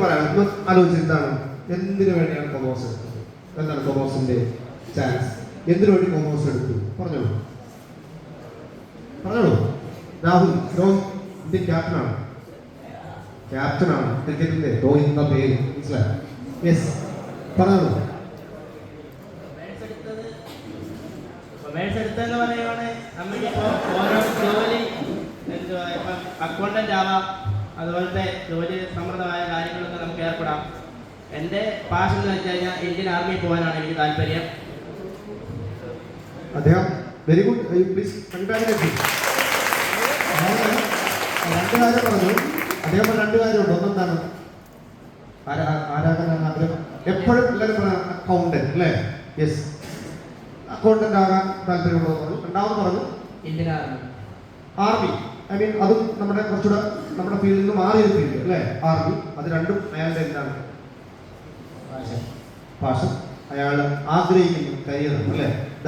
പറയാം ആലോചിച്ചിട്ടാണ് എന്തിനു വേണ്ടിയാണ് കൊമേഴ്സ് എടുത്തത്, എന്താണ് കൊമേഴ്സിന്റെ ചാൻസ്, എന്തിനു വേണ്ടി കൊമേഴ്സ് എടുത്തു? പറഞ്ഞോളൂ പറഞ്ഞോളൂ. രാഹുൽ രോഹിത് ഇന്ത്യൻ ക്യാപ്റ്റനാണ്, ക്രിക്കറ്റിന്റെ രോഹിത് എന്ന പേര് മനസ്സിലായി? യെസ്, പറഞ്ഞോളൂ. കൊമേഴ്സ് എടുത്തെന്ന് പറയുവാണ് നമുക്കിപ്പോ ഓരോ ജോലി ഇപ്പം അക്കൗണ്ടന്റ് ആവാം, അതുപോലത്തെ ജോലി സംബന്ധമായ കാര്യങ്ങളൊക്കെ നമുക്ക് ഏർപ്പെടാം. എൻ്റെ പാഷൻ എന്ന് വെച്ച് കഴിഞ്ഞാൽ ഇന്ത്യൻ ആർമിയിൽ പോകാനാണ് എനിക്ക് താല്പര്യം. അദ്ദേഹം വെരി ഗുഡ്, പ്ലീസ് കൺഗ്രാജുലേഷൻ. രണ്ട് കാര്യം പറഞ്ഞു അദ്ദേഹം. രണ്ട് കാര്യമുണ്ട്. ഒന്നെന്താണ് ആരാധനാണ് ആഗ്രഹം? എപ്പോഴും എല്ലാവരും പറയാം അക്കൗണ്ടന്റ് അല്ലേ? യെസ്, അക്കൗണ്ടന്റ് ആകാൻ താല്പര്യമുള്ളതെന്ന് പറഞ്ഞു. രണ്ടാമത് പറഞ്ഞു ഇന്ത്യൻ ആർമി. ഐ മീൻ അതും നമ്മുടെ കുറച്ചുകൂടെ നമ്മുടെ ഫീൽഡിൽ നിന്ന് മാറിയൊരു ഫീൽഡ് അല്ലേ ആർമി. അത് രണ്ടും അയാളുടെ എന്താണ് പാഷൻ, അയാൾ ആഗ്രഹിക്കുന്ന കരിയറാണ് അല്ലേ?